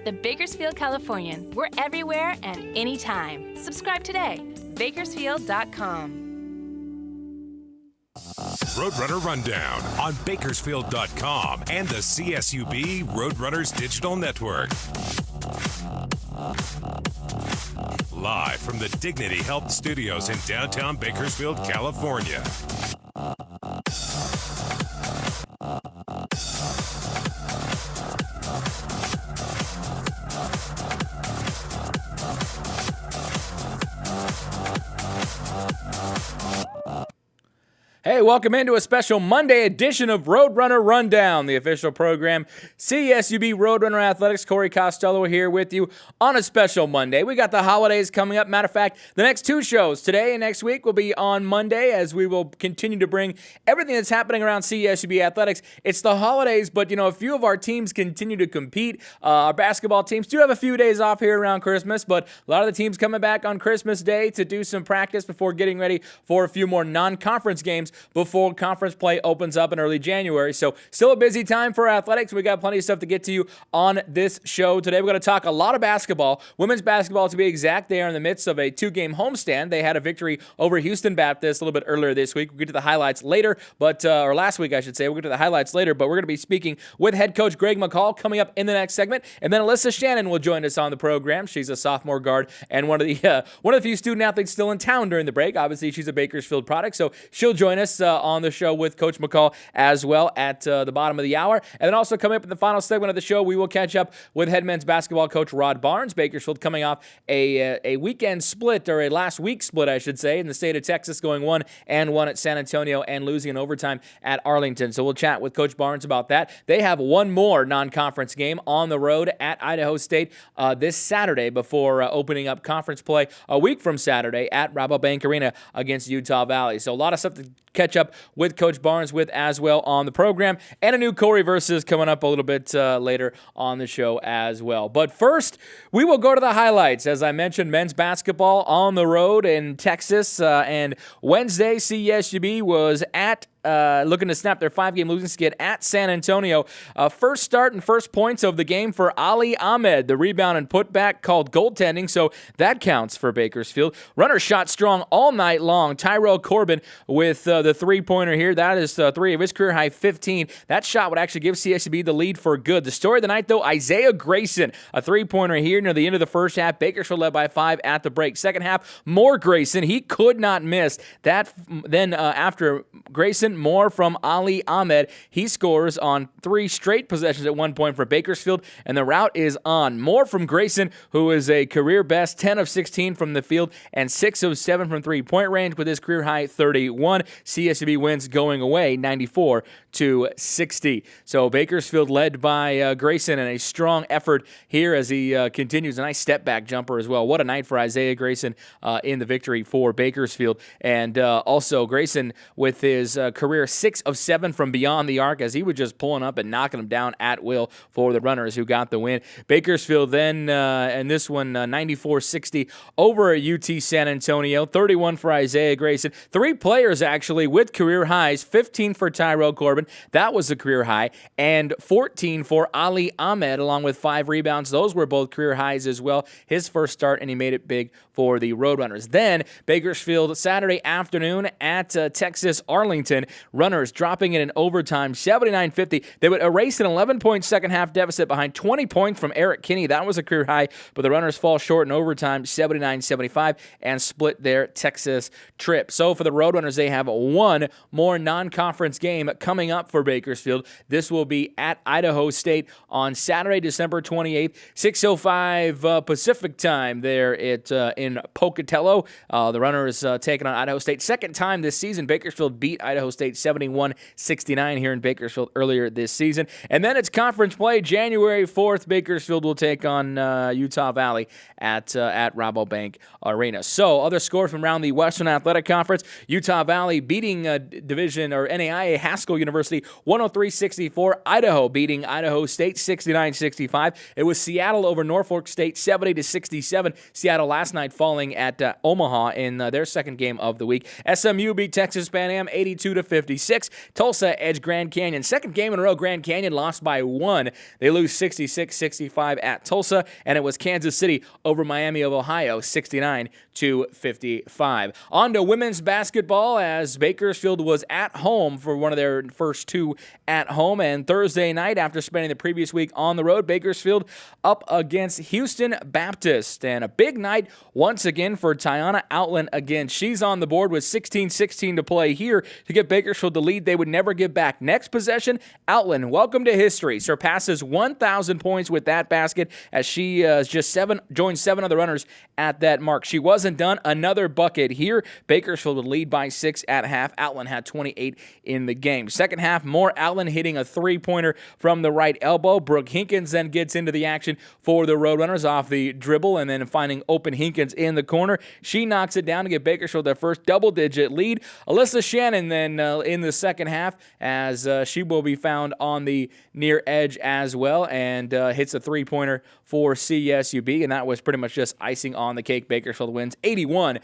The Bakersfield Californian. We're everywhere and anytime. Subscribe today. Bakersfield.com. Roadrunner Rundown on Bakersfield.com and the CSUB Roadrunners Digital Network. Live from the Dignity Health Studios in downtown Bakersfield, California. Hey, welcome into a special Monday edition of Roadrunner Rundown, the official program. CSUB Roadrunner Athletics. Corey Costello here with you on a special Monday. We got the holidays coming up. Matter of fact, the next two shows, today and next week, will be on Monday as we will continue to bring everything that's happening around CSUB Athletics. It's the holidays, but, a few of our teams continue to compete. Our basketball teams do have a few days off here around Christmas, but a lot of the teams coming back on Christmas Day to do some practice before getting ready for a few more non-conference games before conference play opens up in early January. So still a busy time for athletics. We got plenty of stuff to get to you on this show today. We're going to talk a lot of basketball. Women's basketball, to be exact, they are in the midst of a 2-game homestand. They had a victory over Houston Baptist a little bit earlier this week. We'll get to the highlights later, or last week, I should say. We'll get to the highlights later, but we're going to be speaking with head coach Greg McCall coming up in the next segment. And then Alyssa Shannon will join us on the program. She's a sophomore guard and one of the few student athletes still in town during the break. Obviously, she's a Bakersfield product, so she'll join us on the show with Coach McCall as well at the bottom of the hour. And then also coming up in the final segment of the show, we will catch up with head men's basketball coach Rod Barnes. Bakersfield coming off a weekend split, or a last week split, I should say, in the state of Texas, going 1-1 at San Antonio and losing in overtime at Arlington. So we'll chat with Coach Barnes about that. They have one more non-conference game on the road at Idaho State this Saturday before opening up conference play a week from Saturday at Rabobank Arena against Utah Valley. So a lot of stuff to catch up with Coach Barnes with as well on the program, and a new Corey versus coming up a little bit later on the show as well. But first, we will go to the highlights. As I mentioned, men's basketball on the road in Texas, and Wednesday, CSUB was looking to snap their 5-game losing skid at San Antonio. First start and first points of the game for Ali Ahmed. The rebound and putback called goaltending, so that counts for Bakersfield. Runners shot strong all night long. Tyrell Corbin with the three-pointer here. That is 3 of his career-high 15. That shot would actually give CSUB the lead for good. The story of the night, though, Isaiah Grayson, a three-pointer here near the end of the first half. Bakersfield led by 5 at the break. Second half, more Grayson. He could not miss. Then after Grayson, more from Ali Ahmed. He scores on 3 straight possessions at one point for Bakersfield, and the route is on. More from Grayson, who is a career best 10 of 16 from the field and 6 of 7 from three-point range with his career high 31. CSUB wins going away 94-60. So Bakersfield led by Grayson, and a strong effort here as he continues. A nice step-back jumper as well. What a night for Isaiah Grayson in the victory for Bakersfield. And also Grayson with his career 6 of 7 from beyond the arc, as he was just pulling up and knocking them down at will for the Runners, who got the win. Bakersfield then, in this one, 94-60 over UT San Antonio. 31 for Isaiah Grayson. 3 players, actually, with career highs. 15 for Tyrell Corbin. That was a career high. And 14 for Ali Ahmed, along with 5 rebounds. Those were both career highs as well. His first start, and he made it big for the Roadrunners. Then, Bakersfield, Saturday afternoon at Texas Arlington. Runners dropping it in overtime, 79-50. They would erase an 11-point second-half deficit behind 20 points from Eric Kinney. That was a career high, but the Runners fall short in overtime, 79-75, and split their Texas trip. So for the Roadrunners, they have one more non-conference game coming up for Bakersfield. This will be at Idaho State on Saturday, December 28th, 6:05 Pacific time there in Pocatello. The Runners taking on Idaho State. Second time this season, Bakersfield beat Idaho State 71-69 here in Bakersfield earlier this season. And then it's conference play. January 4th, Bakersfield will take on Utah Valley at Rabobank Arena. So other scores from around the Western Athletic Conference: Utah Valley beating Division or NAIA Haskell University 103-64. Idaho beating Idaho State 69-65. It was Seattle over Norfolk State 70-67. Seattle last night falling at Omaha in their second game of the week. SMU beat Texas A&M 82-50. 56. Tulsa edged Grand Canyon. Second game in a row, Grand Canyon lost by 1. They lose 66-65 at Tulsa, and it was Kansas City over Miami of Ohio, 69-55. On to women's basketball, as Bakersfield was at home for one of their first 2 at home, and Thursday night, after spending the previous week on the road, Bakersfield up against Houston Baptist, and a big night once again for Tiana Outland again. She's on the board with 16-16 to play here to give Bakersfield the lead they would never give back. Next possession, Outland, welcome to history, surpasses 1,000 points with that basket as she joined 7 other runners at that mark. She wasn't done. Another bucket here. Bakersfield would lead by 6 at half. Outland had 28 in the game. Second half, more Outland hitting a three-pointer from the right elbow. Brooke Hinkins then gets into the action for the Roadrunners off the dribble, and then finding open Hinkins in the corner. She knocks it down to give Bakersfield their first double-digit lead. Alyssa Shannon then in the second half, as she will be found on the near edge as well, and hits a three-pointer for CSUB, and that was pretty much just icing on the cake. Bakersfield wins 81-61.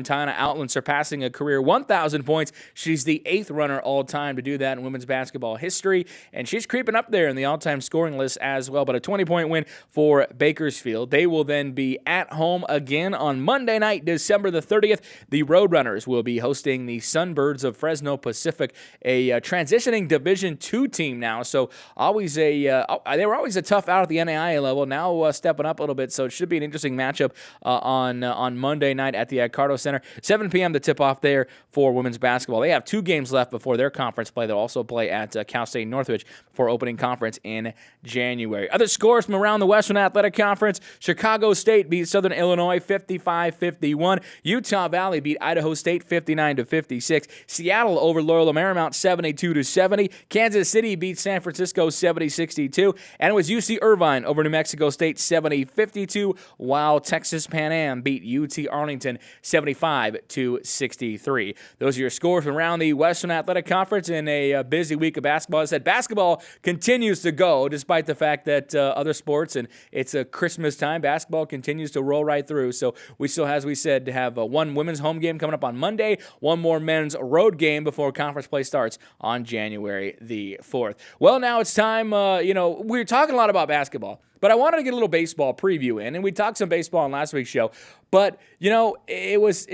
Tiana Outland surpassing a career 1,000 points. She's the 8th runner all-time to do that in women's basketball history, and she's creeping up there in the all-time scoring list as well. But a 20-point win for Bakersfield. They will then be at home again on Monday night, December the 30th. The Roadrunners will be hosting the Sunbirds of Fresno Pacific, a transitioning Division II team now. So they were always a tough out at the NAIA level. Now stepping up a little bit, so it should be an interesting matchup on Monday night at the Accardo Center. 7 p.m. the tip-off there for women's basketball. They have 2 games left before their conference play. They'll also play at Cal State Northridge for opening conference in January. Other scores from around the Western Athletic Conference: Chicago State beat Southern Illinois 55-51. Utah Valley beat Idaho State 59-56. Seattle over Loyola Marymount 72-70. Kansas City beat San Francisco 70-62. And it was UC Irvine over New Mexico State 70-52, while Texas Pan Am beat UT Arlington 75-63. Those are your scores from around the Western Athletic Conference in a busy week of basketball. As I said, basketball continues to go despite the fact that other sports, and it's a Christmas time, basketball continues to roll right through. So we still, as we said, have one women's home game coming up on Monday, one more men's road game before conference play starts on January the 4th. Well, now it's time, we're talking a lot about basketball, but I wanted to get a little baseball preview in, and we talked some baseball on last week's show. But, it was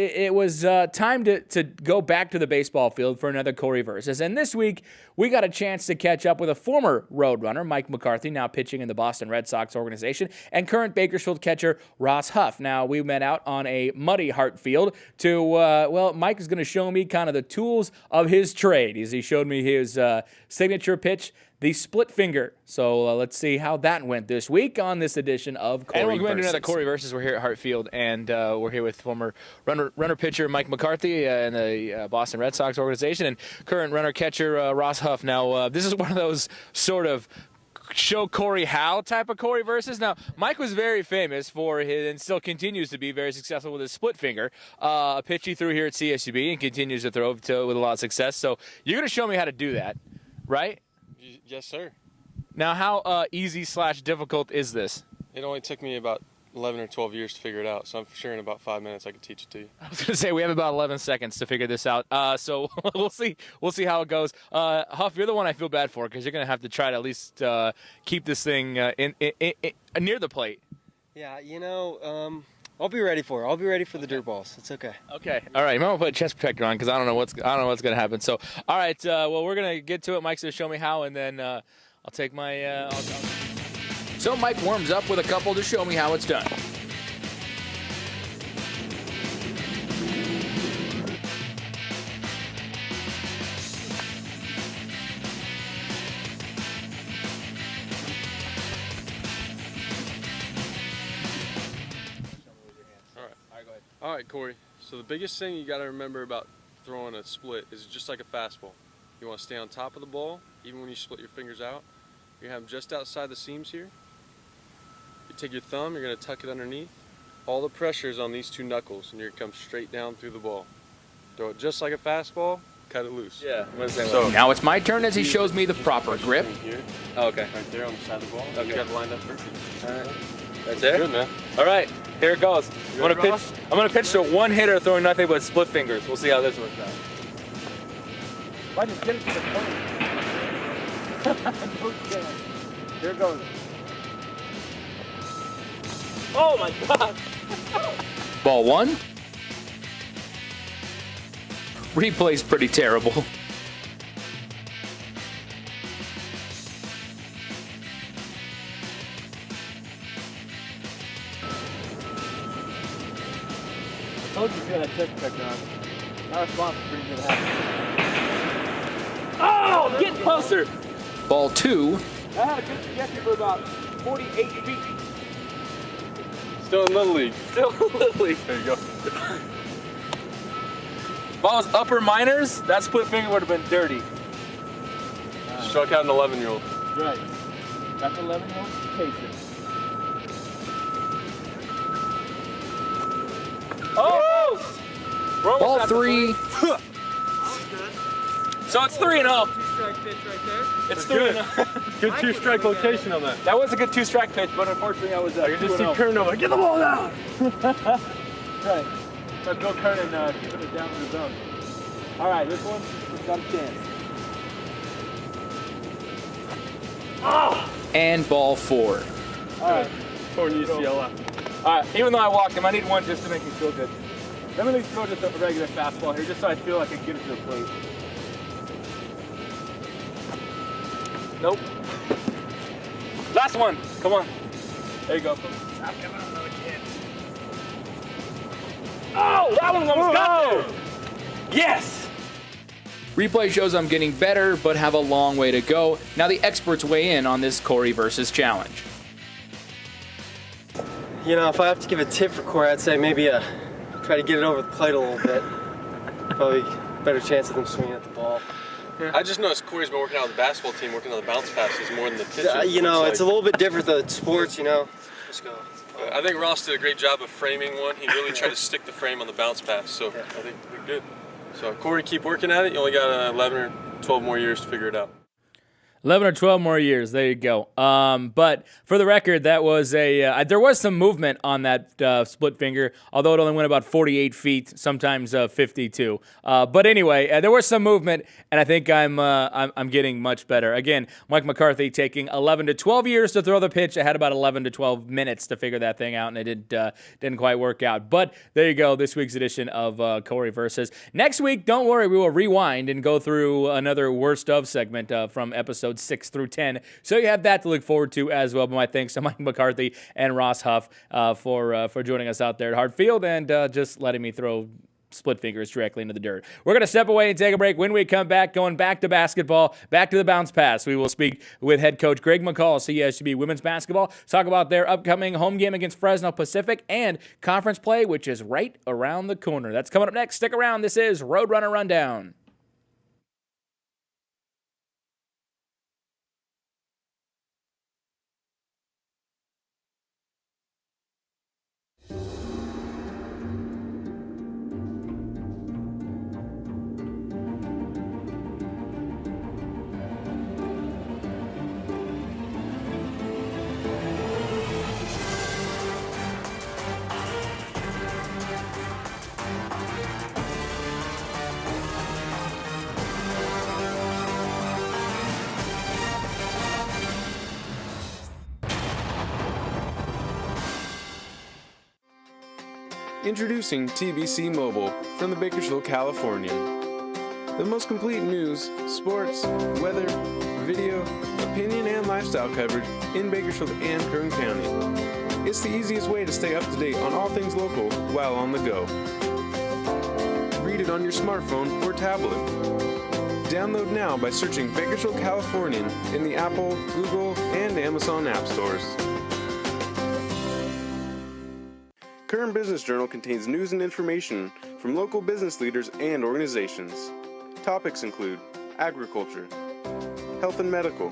time to go back to the baseball field for another Corey Versus. And this week, we got a chance to catch up with a former Roadrunner, Mike McCarthy, now pitching in the Boston Red Sox organization, and current Bakersfield catcher Ross Huff. Now, we met out on a muddy Hart field to, Mike is going to show me kind of the tools of his trade. He showed me his signature pitch, the split finger. So let's see how that went this week on this edition of Corey Versus. And we're going to do another Corey Versus. We're here at Hartfield, and we're here with former runner pitcher Mike McCarthy in the Boston Red Sox organization, and current runner catcher Ross Huff. Now, this is one of those sort of show Corey how type of Corey Versus. Now, Mike was very famous for his, and still continues to be very successful with his split finger, a pitch he threw here at CSUB and continues to throw with a lot of success. So you're going to show me how to do that, right? Yes, sir. Now, how easy/difficult is this? It only took me about 11 or 12 years to figure it out, so I'm sure in about 5 minutes I can teach it to you. I was going to say we have about 11 seconds to figure this out, so we'll see how it goes. Huff, you're the one I feel bad for because you're going to have to try to at least keep this thing in near the plate. Yeah, I'll be ready for it. I'll be ready for the dirt balls. It's okay. Okay. All right. I'm going to put a chest protector on because I don't know what's going to happen. So, all right. Well, we're going to get to it. Mike's going to show me how, and then I'll take my. So Mike warms up with a couple to show me how it's done. All right, Corey. So the biggest thing you got to remember about throwing a split is just like a fastball. You want to stay on top of the ball, even when you split your fingers out. You have them just outside the seams here. You take your thumb, you're going to tuck it underneath. All the pressure is on these 2 knuckles, and you're going to come straight down through the ball. Throw it just like a fastball, cut it loose. Yeah. So now it's my turn as he shows me the proper grip. Here, Oh, okay. right there on the side of the ball. Okay. You got it lined up perfect. All right. That's it. Good, man. All right. Here it goes. I'm ready, gonna pitch to one hitter throwing nothing but split fingers. We'll see how this works out. Why just get it to the plate? Okay. Here it goes. Oh my God. Ball 1. Replay's pretty terrible. I told you to get that check check on. Our response is pretty good at Oh, get closer. Ball 2. I had a good trajectory for about 48 feet. Still in Little League. Still in Little League. There you go. If I was upper minors, that split finger would have been dirty. Struck out an 11-year-old. Right. Got the 11-year-old cases. Oh! We're almost Ball at the 3. So it's 3-0. Two-strike pitch right there. It's Good. 3-0. Good 2-strike location on that. That was a good 2-strike pitch, but unfortunately I was I can just see 2-0. Kern over. Get the ball down! Right. But Bill Kernan keeping it down in the zone. All right, this one, we've got a chance. Oh! And ball 4. All right. Torn UCL. All right, even though I walked him, I need one just to make me feel good. Let me at least throw just a regular fastball here, just so I feel like I can get it to the plate. Nope. Last one. Come on. There you go. Oh, that one almost got there. Yes. Replay shows I'm getting better, but have a long way to go. Now the experts weigh in on this Corey versus challenge. You know, if I have to give a tip for Corey, I'd say maybe try to get it over the plate a little bit. Probably better chance of them swinging at the ball. I just noticed Corey's been working out with the basketball team, working on the bounce passes more than the pitcher. You know, it's a little bit different than sports, you know. Just go. I think Ross did a great job of framing one. He really tried to stick the frame on the bounce pass, so I think we're good. So Corey, keep working at it. You only got 11 or 12 more years to figure it out. 11 or 12 more years. There you go. But for the record, that was there was some movement on that split finger, although it only went about 48 feet, sometimes 52. But anyway, there was some movement, and I think I'm getting much better. Again, Mike McCarthy taking 11 to 12 years to throw the pitch. I had about 11 to 12 minutes to figure that thing out, and it didn't quite work out. But there you go, this week's edition of Corey versus. Next week, don't worry, we will rewind and go through another worst of segment from episode 6 through 10. So you have that to look forward to as well. But my thanks to Mike McCarthy and Ross Huff for joining us out there at Hartfield and just letting me throw split fingers directly into the dirt. We're going to step away and take a break. When we come back, going back to basketball, back to the bounce pass, we will speak with head coach Greg McCall, CSUB women's basketball, talk about their upcoming home game against Fresno Pacific and conference play, which is right around the corner. That's coming up next. Stick around. This is Roadrunner Rundown. Introducing TBC Mobile from the Bakersfield, California. The most complete news, sports, weather, video, opinion, and lifestyle coverage in Bakersfield and Kern County. It's the easiest way to stay up to date on all things local while on the go. Read it on your smartphone or tablet. Download now by searching Bakersfield Californian in the Apple, Google, and Amazon app stores. Kern Business Journal contains news and information from local business leaders and organizations. Topics include agriculture, health and medical,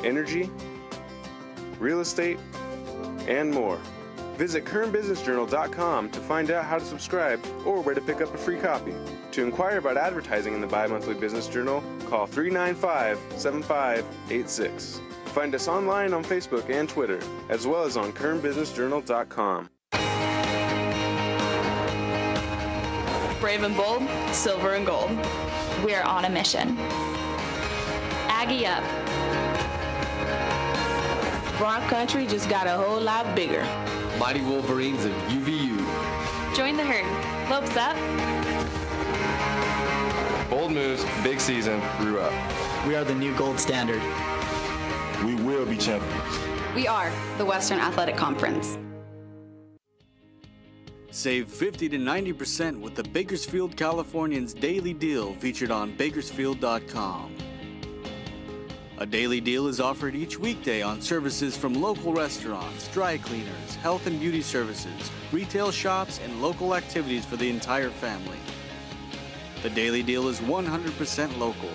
energy, real estate, and more. Visit KernBusinessJournal.com to find out how to subscribe or where to pick up a free copy. To inquire about advertising in the bi-monthly Business Journal, call 395-7586. Find us online on Facebook and Twitter, as well as on KernBusinessJournal.com. Brave and bold, silver and gold. we're on a mission. Aggie up. Bronx Country just got a whole lot bigger. Mighty Wolverines of UVU. Join the herd. Lopes up. Bold moves, big season, grew up. We are the new gold standard. We will be champions. We are the Western Athletic Conference. Save 50 to 90% with the Bakersfield Californians Daily Deal featured on Bakersfield.com. A daily deal is offered each weekday on services from local restaurants, dry cleaners, health and beauty services, retail shops, and local activities for the entire family. The daily deal is 100% local.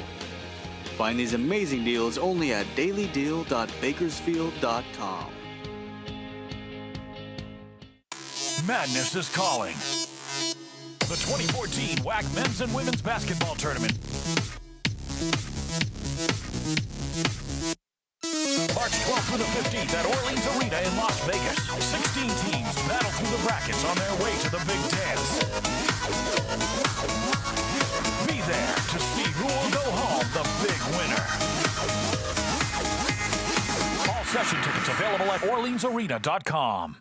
Find these amazing deals only at dailydeal.bakersfield.com. Madness is calling. The 2014 WAC Men's and Women's Basketball Tournament. March 12th through the 15th at Orleans Arena in Las Vegas. 16 teams battle through the brackets on their way to the Big Dance. Be there to see who will go home the big winner. All session tickets available at orleansarena.com.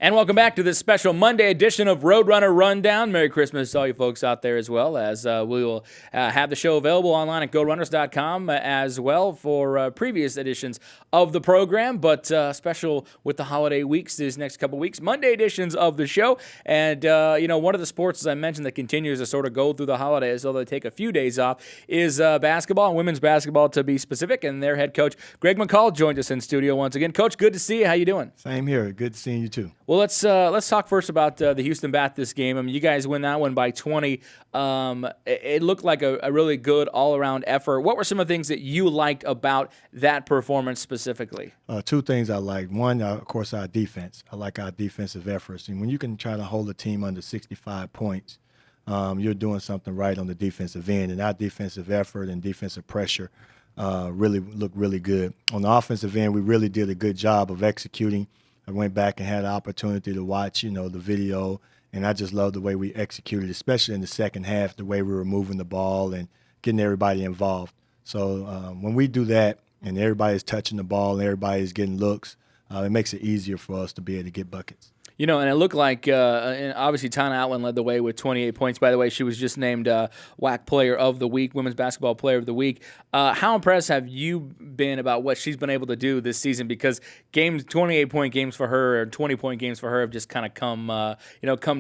And welcome back to this special Monday edition of Roadrunner Rundown. Merry Christmas to all you folks out there as well, as we will have the show available online at GoRunners.com as well for previous editions of the program, but special with the holiday weeks these next couple weeks, Monday editions of the show. And, one of the sports, as I mentioned, that continues to sort of go through the holidays, although they take a few days off, is basketball, and women's basketball to be specific. And their head coach, Greg McCall, joins us in studio once again. Coach, good to see you. How you doing? Same here. Good seeing you, too. Well, let's talk first about the Houston Baptist game. I mean, you guys win that one by 20. It looked like a really good all-around effort. What were some of the things that you liked about that performance specifically? Two things I liked. One, of course, our defense. I like our defensive efforts. And when you can try to hold a team under 65 points, you're doing something right on the defensive end. And our defensive effort and defensive pressure really looked really good. On the offensive end, we really did a good job of executing. I went back and had the opportunity to watch, the video, and I just loved the way we executed, especially in the second half, the way we were moving the ball and getting everybody involved. So when we do that and everybody's touching the ball and everybody's getting looks, it makes it easier for us to be able to get buckets. And it looked like, and obviously, Tana Outland led the way with 28 points. By the way, she was just named WAC Player of the Week, Women's Basketball Player of the Week. How impressed have you been about what she's been able to do this season? Because 28-point games for her, or 20-point games for her, have just kind of come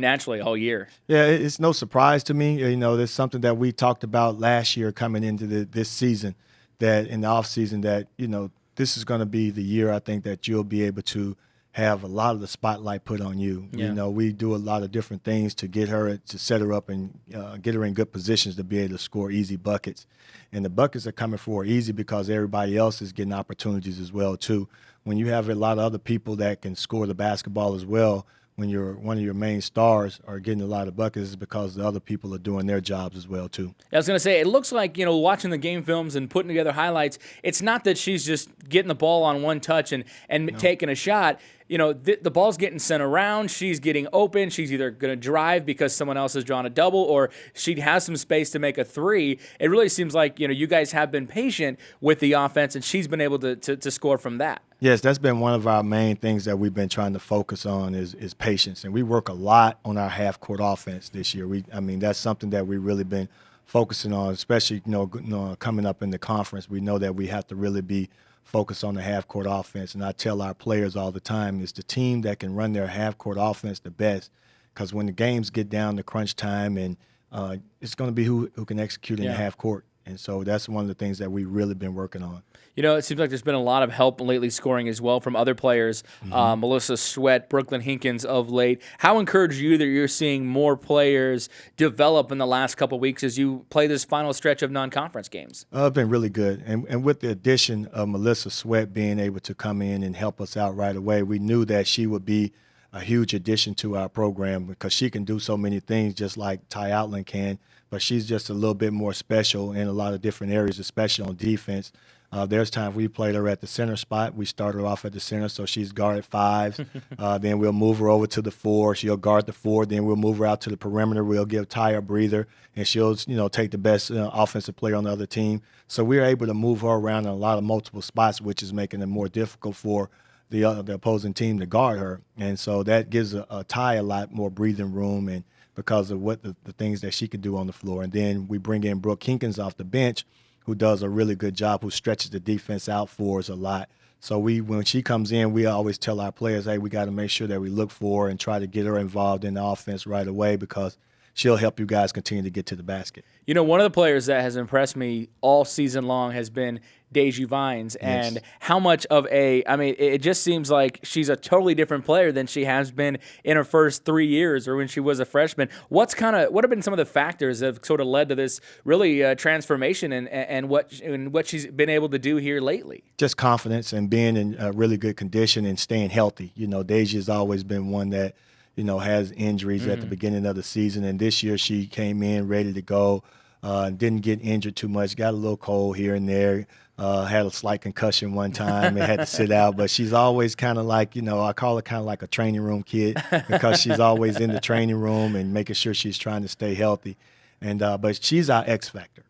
naturally all year. Yeah, it's no surprise to me. There's something that we talked about last year coming into this season, that in the offseason that, this is going to be the year I think that you'll be able to have a lot of the spotlight put on you. Yeah. We do a lot of different things to get her, to set her up and get her in good positions to be able to score easy buckets. And the buckets are coming for her easy because everybody else is getting opportunities as well, too. When you have a lot of other people that can score the basketball as well, when one of your main stars are getting a lot of buckets, is because the other people are doing their jobs as well, too. I was going to say, it looks like, watching the game films and putting together highlights, it's not that she's just getting the ball on one touch and taking a shot. The ball's getting sent around. She's getting open. She's either going to drive because someone else has drawn a double, or she has some space to make a three. It really seems like, you guys have been patient with the offense, and she's been able to score from that. Yes, that's been one of our main things that we've been trying to focus on is patience. And we work a lot on our half-court offense this year. That's something that we've really been focusing on, especially, coming up in the conference. We know that we have to really be focused on the half-court offense. And I tell our players all the time, it's the team that can run their half-court offense the best, because when the games get down to crunch time, and it's going to be who can execute in the half-court. And so that's one of the things that we've really been working on. It seems like there's been a lot of help lately scoring as well from other players. Alyssa Sweat, Brooklyn Hinkins of late. How encouraged are you that you're seeing more players develop in the last couple of weeks as you play this final stretch of non-conference games? It's been really good. And with the addition of Melissa Sweat being able to come in and help us out right away, we knew that she would be a huge addition to our program, because she can do so many things just like Ty Outland can, but she's just a little bit more special in a lot of different areas, especially on defense. There's times we played her at the center spot. We start her off at the center, so she's guarded 5s. Then we'll move her over to the 4. She'll guard the 4. Then we'll move her out to the perimeter. We'll give Ty a breather, and she'll take the best offensive player on the other team. So we're able to move her around in a lot of multiple spots, which is making it more difficult for the opposing team to guard her. And so that gives a Ty a lot more breathing room, and because of what the things that she can do on the floor. And then we bring in Brooke Hinkins off the bench, who does a really good job, who stretches the defense out for us a lot. So when she comes in, we always tell our players, hey, we got to make sure that we look for her and try to get her involved in the offense right away, because she'll help you guys continue to get to the basket. One of the players that has impressed me all season long has been Deji Vines, and how much of it just seems like she's a totally different player than she has been in her first 3 years or when she was a freshman. What have been some of the factors that have sort of led to this really transformation and what she's been able to do here lately? Just confidence and being in a really good condition and staying healthy. Deji has always been one that has injuries at the beginning of the season. And this year she came in ready to go, didn't get injured too much, got a little cold here and there, had a slight concussion one time and had to sit out. But she's always kind of like, I call her kind of like a training room kid, because she's always in the training room and making sure she's trying to stay healthy. And but she's our X factor.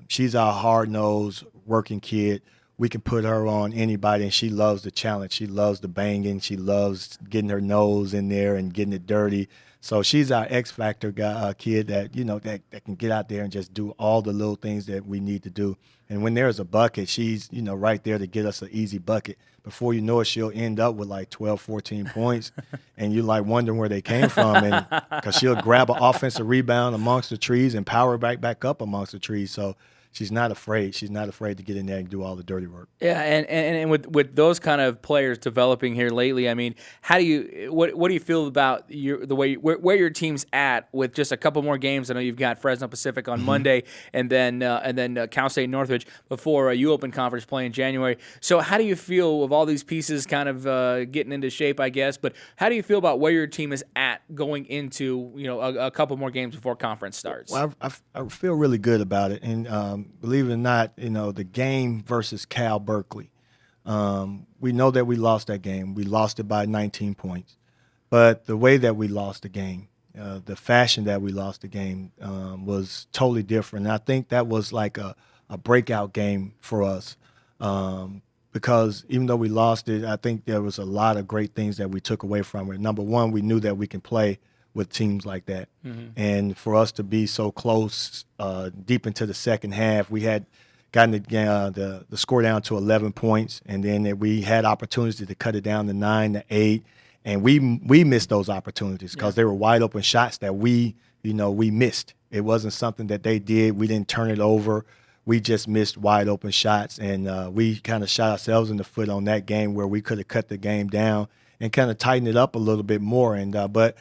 She's our hard-nosed working kid. We can put her on anybody, and she loves the challenge. She loves the banging. She loves getting her nose in there and getting it dirty. So she's our X factor kid that that can get out there and just do all the little things that we need to do. And when there's a bucket, she's right there to get us an easy bucket. Before you know it, she'll end up with like 12, 14 points, and you're like wondering where they came from, and because she'll grab an offensive rebound amongst the trees and power back up amongst the trees. So she's not afraid. She's not afraid to get in there and do all the dirty work. Yeah, and with those kind of players developing here lately, how do you what do you feel about the way where your team's at with just a couple more games? I know you've got Fresno Pacific on Monday, and then Cal State Northridge before you open conference play in January. So how do you feel with all these pieces kind of getting into shape, I guess? But how do you feel about where your team is at going into a couple more games before conference starts? Well, I feel really good about it, and believe it or not, the game versus Cal Berkeley, we know that we lost that game. We lost it by 19 points. But the way that we lost the game, the fashion that we lost the game was totally different. And I think that was like a breakout game for us, because even though we lost it, I think there was a lot of great things that we took away from it. Number one, we knew that we can play with teams like that. And for us to be so close deep into the second half, we had gotten the score down to 11 points, and then we had opportunities to cut it down to 9 to 8, and we missed those opportunities because they were wide open shots that we missed. It wasn't something that they did. We didn't turn it over. We just missed wide open shots, and we kind of shot ourselves in the foot on that game where we could have cut the game down and kind of tightened it up a little bit more. And but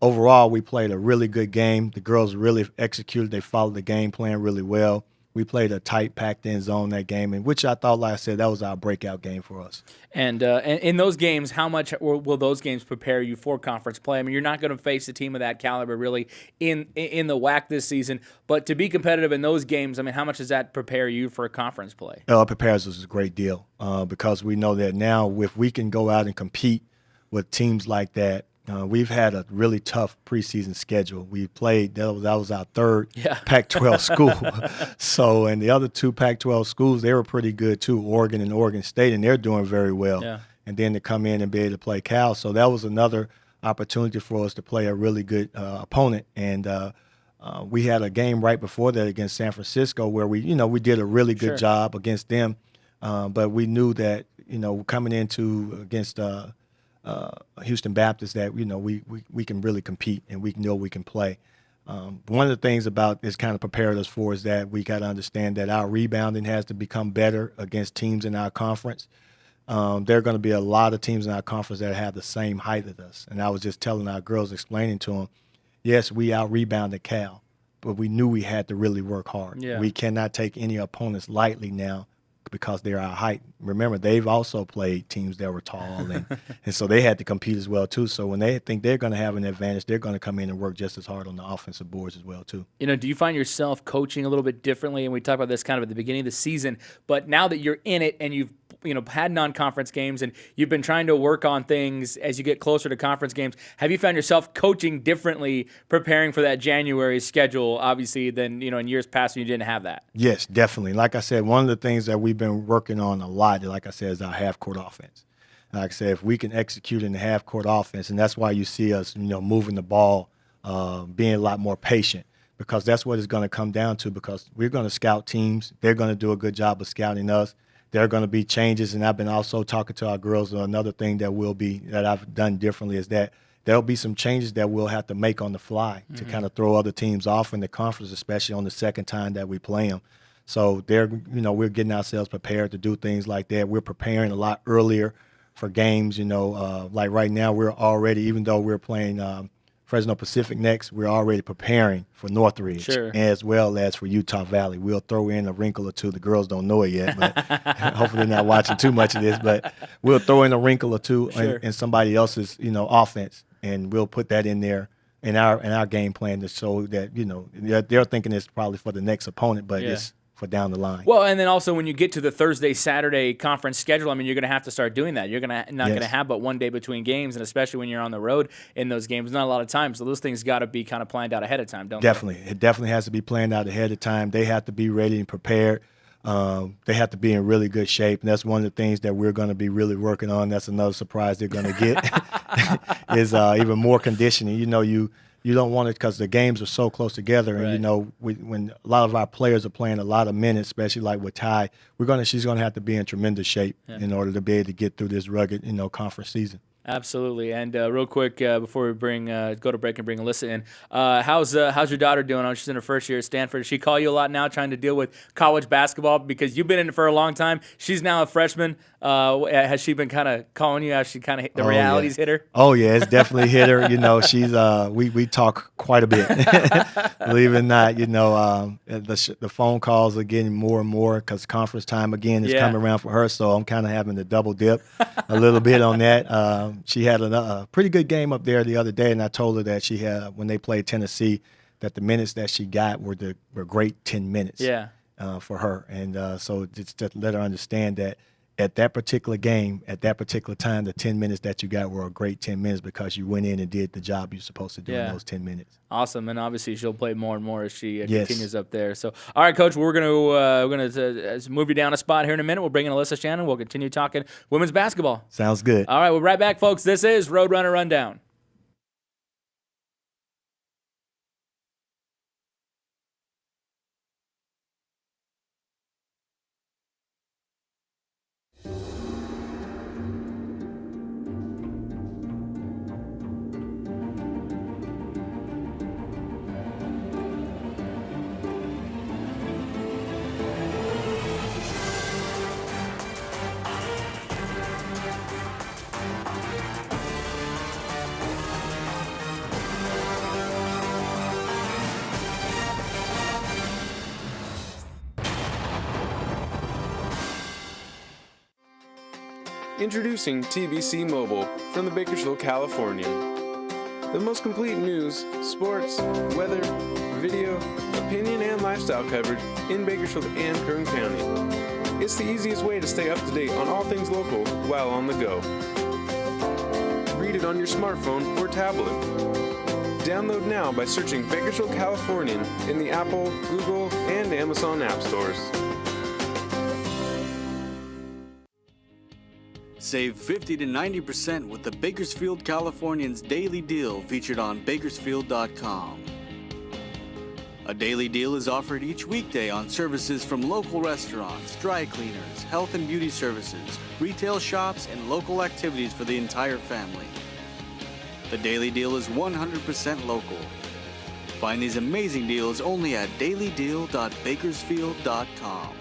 overall, we played a really good game. The girls really executed. They followed the game plan really well. We played a tight, packed-in zone that game, in which I thought, like I said, that was our breakout game for us. And in those games, how much will those games prepare you for conference play? You're not going to face a team of that caliber really in the WAC this season, but to be competitive in those games, how much does that prepare you for conference play? It prepares us a great deal because we know that now if we can go out and compete with teams like that, we've had a really tough preseason schedule. We played, that was our third Pac-12 school. So, and the other two Pac-12 schools, they were pretty good too, Oregon and Oregon State, and they're doing very well. Yeah. And then to come in and be able to play Cal. So that was another opportunity for us to play a really good opponent. And we had a game right before that against San Francisco where we did a really good job against them. But we knew that, coming into against Houston Baptist that we can really compete and we know we can play. One of the things about this kind of prepared us for is that we got to understand that our rebounding has to become better against teams in our conference. There are going to be a lot of teams in our conference that have the same height as us. And I was just telling our girls, explaining to them, yes, we out-rebounded Cal, but we knew we had to really work hard. Yeah. We cannot take any opponents lightly now because they're our height. Remember, they've also played teams that were tall, and so they had to compete as well, too. So when they think they're going to have an advantage, they're going to come in and work just as hard on the offensive boards as well, too. You know, do you find yourself coaching a little bit differently? And we talked about this kind of at the beginning of the season, but now that you're in it and you've had non-conference games and you've been trying to work on things as you get closer to conference games, have you found yourself coaching differently, preparing for that January schedule, obviously, than, in years past when you didn't have that? Yes, definitely. Like I said, one of the things that we've been working on a lot, like I said, is our half-court offense. Like I said, if we can execute in the half-court offense, and that's why you see us, moving the ball, being a lot more patient, because that's what it's going to come down to, because we're going to scout teams. They're going to do a good job of scouting us. There are going to be changes, and I've been also talking to our girls. Another thing that I've done differently is that there'll be some changes that we'll have to make on the fly to kind of throw other teams off in the conference, especially on the second time that we play them. So we're getting ourselves prepared to do things like that. We're preparing a lot earlier for games. Like right now, we're already, even though we're playing Fresno Pacific next, we're already preparing for Northridge as well as for Utah Valley. We'll throw in a wrinkle or two. The girls don't know it yet, but hopefully they're not watching too much of this. But we'll throw in a wrinkle or two in somebody else's offense, and we'll put that in there in our game plan to show that they're thinking it's probably for the next opponent, but it's for down the line. Well, and then also when you get to the Thursday, Saturday conference schedule, you're going to have to start doing that. You're not going to have but one day between games, and especially when you're on the road in those games, not a lot of time. So those things got to be kind of planned out ahead of time, don't they? It definitely has to be planned out ahead of time. They have to be ready and prepared. They have to be in really good shape, and that's one of the things that we're going to be really working on. That's another surprise they're going to get is even more conditioning. You don't want it because the games are so close together, and when a lot of our players are playing a lot of minutes, especially like with Ty, she's going to have to be in tremendous shape in order to be able to get through this rugged conference season. Absolutely. And real quick, before we go to break and bring Alyssa in, how's your daughter doing? She's in her first year at Stanford. Does she call you a lot now, trying to deal with college basketball? Because you've been in it for a long time. She's now a freshman. Has she been kind of calling you? Has she kind of the realities hit her? Oh yeah, it's definitely hit her. She's we talk quite a bit. Believe it or not, the phone calls are getting more and more because conference time again is coming around for her. So I'm kind of having to double dip a little bit on that. She had a pretty good game up there the other day, and I told her that she had, when they played Tennessee, that the minutes that she got were great 10 minutes for her. And so just to let her understand that at that particular game, at that particular time, the 10 minutes that you got were a great 10 minutes because you went in and did the job you're supposed to do in those 10 minutes. Awesome, and obviously she'll play more and more as she continues up there. So, all right, Coach, we're gonna move you down a spot here in a minute. We'll bring in Alyssa Shannon. We'll continue talking women's basketball. Sounds good. All right, we'll be right back, folks. This is Roadrunner Rundown. Introducing TBC Mobile from the Bakersfield, California. The most complete news, sports, weather, video, opinion, and lifestyle coverage in Bakersfield and Kern County. It's the easiest way to stay up to date on all things local while on the go. Read it on your smartphone or tablet. Download now by searching Bakersfield Californian in the Apple, Google, and Amazon app stores. Save 50 to 90% with the Bakersfield Californians Daily Deal featured on Bakersfield.com. A daily deal is offered each weekday on services from local restaurants, dry cleaners, health and beauty services, retail shops, and local activities for the entire family. The daily deal is 100% local. Find these amazing deals only at dailydeal.bakersfield.com.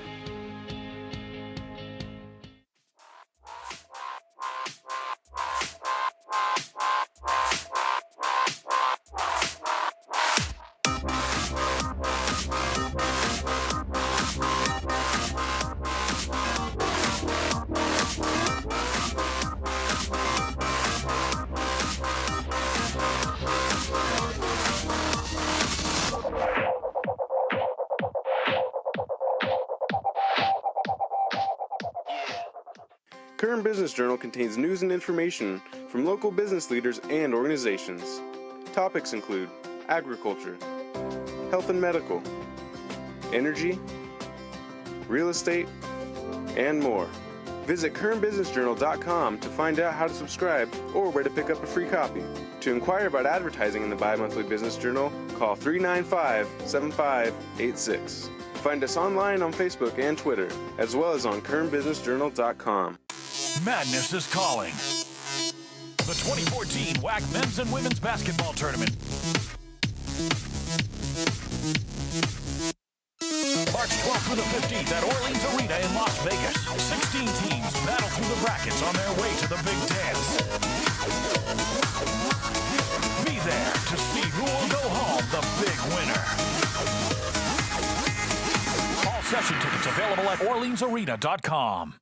Current Business Journal contains news and information from local business leaders and organizations. Topics include agriculture, health and medical, energy, real estate, and more. Visit currentbusinessjournal.com to find out how to subscribe or where to pick up a free copy. To inquire about advertising in the bi-monthly Business Journal, call 395-7586. Find us online on Facebook and Twitter, as well as on currentbusinessjournal.com. Madness is calling. The 2014 WAC Men's and Women's Basketball Tournament. March 12th through the 15th at Orleans Arena in Las Vegas. 16 teams battle through the brackets on their way to the Big Dance. Be there to see who will go home the big winner. All session tickets available at orleansarena.com.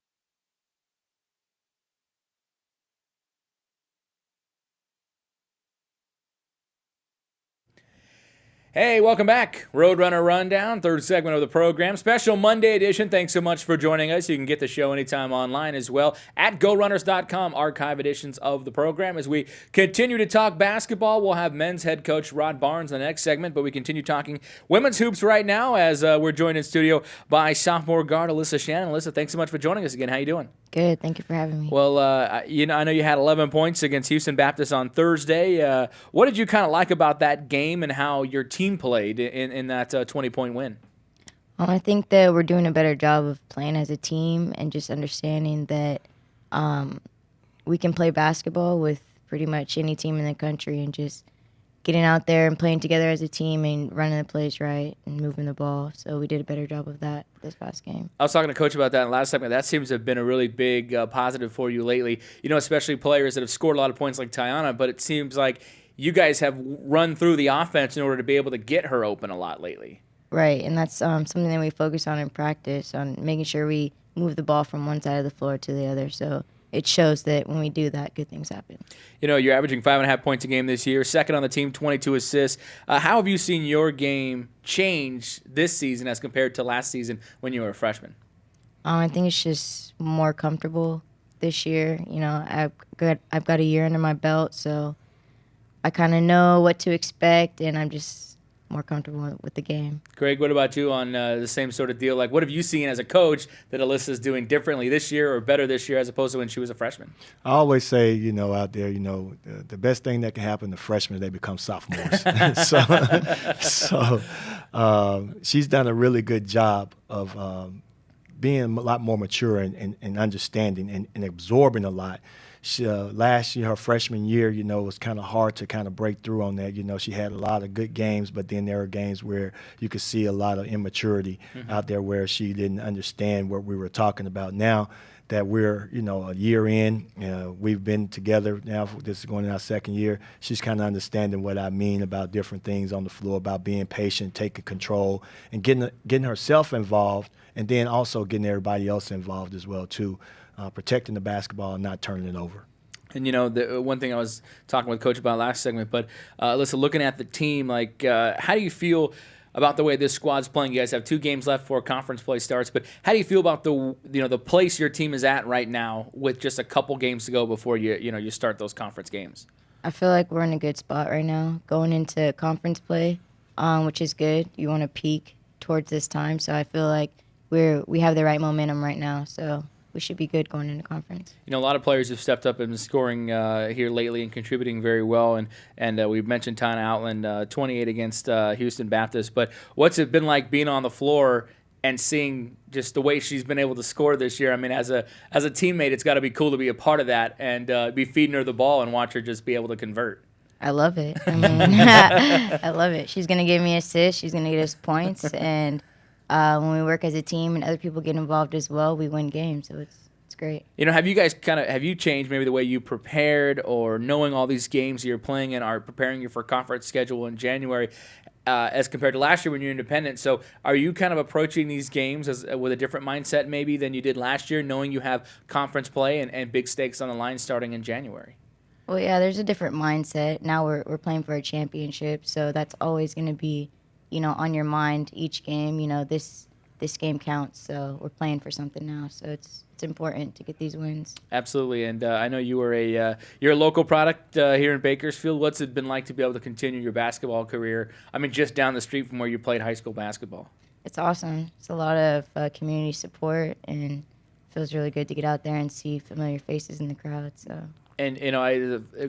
Hey, welcome back. Roadrunner Rundown, third segment of the program. Special Monday edition. Thanks so much for joining us. You can get the show anytime online as well at GoRunners.com, archive editions of the program. As we continue to talk basketball, we'll have men's head coach Rod Barnes in the next segment, but we continue talking women's hoops right now as we're joined in studio by sophomore guard Alyssa Shannon. Alyssa, thanks so much for joining us again. How you doing? Good. Thank you for having me. Well, I know you had 11 points against Houston Baptist on Thursday. What did you kind of like about that game and how your team played in that 20-point win? I think that we're doing a better job of playing as a team and just understanding that we can play basketball with pretty much any team in the country and just getting out there and playing together as a team and running the plays right and moving the ball. So we did a better job of that this past game. I was talking to Coach about that in the last segment. That seems to have been a really big positive for you lately. You know, especially players that have scored a lot of points like Tiana, but it seems like you guys have run through the offense in order to be able to get her open a lot lately. Right, and that's something that we focus on in practice, on making sure we move the ball from one side of the floor to the other. So it shows that when we do that, good things happen. You know, you're averaging 5.5 points a game this year, second on the team, 22 assists. How have you seen your game change this season as compared to last season when you were a freshman? I think it's just more comfortable this year. You know, I've got a year under my belt, so I kind of know what to expect, and I'm just more comfortable with the game. Greg, what about you on the same sort of deal? Like, what have you seen as a coach that Alyssa's doing differently this year or better this year as opposed to when she was a freshman? I always say, you know, out there, you know, the best thing that can happen to freshmen is they become sophomores. so she's done a really good job of being a lot more mature and understanding and absorbing a lot. Last year, her freshman year, you know, it was kind of hard to kind of break through on that. You know, she had a lot of good games, but then there were games where you could see a lot of immaturity out there where she didn't understand what we were talking about. Now that we're, you know, a year in, we've been together now. This is going in our second year. She's kind of understanding what I mean about different things on the floor, about being patient, taking control, and getting herself involved, and then also getting everybody else involved as well, too. Protecting the basketball and not turning it over. And, you know, the one thing I was talking with Coach about last segment, but listen, looking at the team, like, how do you feel about the way this squad's playing? You guys have 2 games left before conference play starts, but how do you feel about the place your team is at right now with just a couple games to go before you start those conference games? I feel like we're in a good spot right now going into conference play, which is good. You want to peak towards this time, so I feel like we have the right momentum right now, so we should be good going into conference. You know, a lot of players have stepped up and been scoring here lately and contributing very well. And we've mentioned Tana Outland, 28 against Houston Baptist. But what's it been like being on the floor and seeing just the way she's been able to score this year? I mean, as a teammate, it's got to be cool to be a part of that and be feeding her the ball and watch her just be able to convert. I love it. I mean, I love it. She's going to give me assists. She's going to get us points. And when we work as a team and other people get involved as well, we win games. So it's great. You know, have you changed maybe the way you prepared or knowing all these games you're playing and are preparing you for conference schedule in January as compared to last year when you're independent? So are you kind of approaching these games with a different mindset maybe than you did last year, knowing you have conference play and big stakes on the line starting in January? Well, yeah, there's a different mindset. Now we're playing for a championship, so that's always going to be, you know, on your mind each game. You know, this this game counts. So we're playing for something now. So it's important to get these wins. Absolutely, and I know you're a local product here in Bakersfield. What's it been like to be able to continue your basketball career? I mean, just down the street from where you played high school basketball. It's awesome. It's a lot of community support, and it feels really good to get out there and see familiar faces in the crowd. So. And,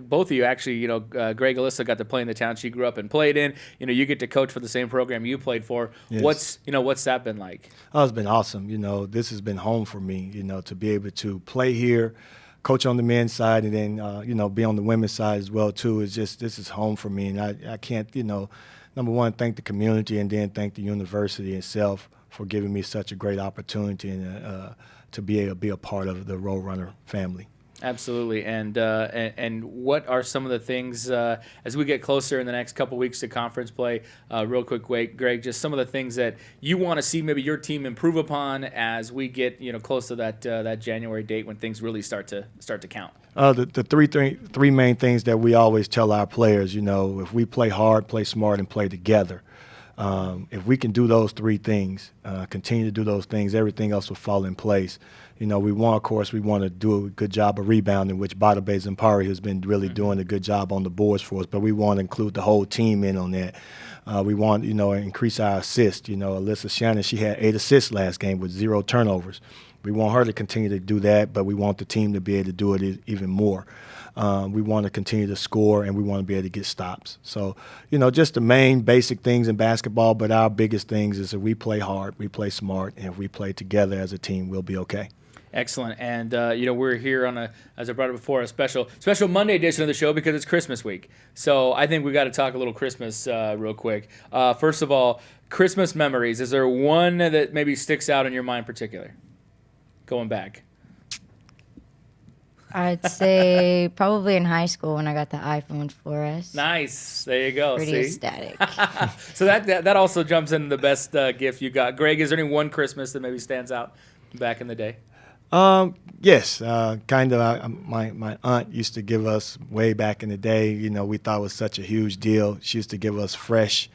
both of you actually, Greg, Alyssa got to play in the town she grew up and played in. You get to coach for the same program you played for. Yes. What's that been like? Oh, it's been awesome. This has been home for me, to be able to play here, coach on the men's side, and then, be on the women's side as well, too. This is home for me. And I can't, number one, thank the community, and then thank the university itself for giving me such a great opportunity and to be able to be a part of the Roadrunner family. Absolutely, and what are some of the things as we get closer in the next couple weeks to conference play? Real quick, Greg, just some of the things that you want to see maybe your team improve upon as we get close to that January date when things really start to count. The three main things that we always tell our players, if we play hard, play smart, and play together. If we can do those three things, continue to do those things, everything else will fall in place. We want to do a good job of rebounding, which Bada Bay Zampari has been really doing a good job on the boards for us, but we want to include the whole team in on that. We want, increase our assists. Alyssa Shannon, she had 8 assists last game with 0 turnovers. We want her to continue to do that, but we want the team to be able to do it even more. We want to continue to score, and we want to be able to get stops. So, just the main basic things in basketball, but our biggest things is if we play hard, we play smart, and if we play together as a team, we'll be okay. Excellent. And, we're here on as I brought it before, a special Monday edition of the show because it's Christmas week. So I think we got to talk a little Christmas real quick. First of all, Christmas memories. Is there one that maybe sticks out in your mind in particular? Going back. I'd say probably in high school when I got the iPhone 4S. Nice. There you go. Pretty See? ecstatic. So that also jumps into the best gift you got. Greg, is there any one Christmas that maybe stands out back in the day? Yes, kind of. My aunt used to give us way back in the day. We thought it was such a huge deal. She used to give us fresh,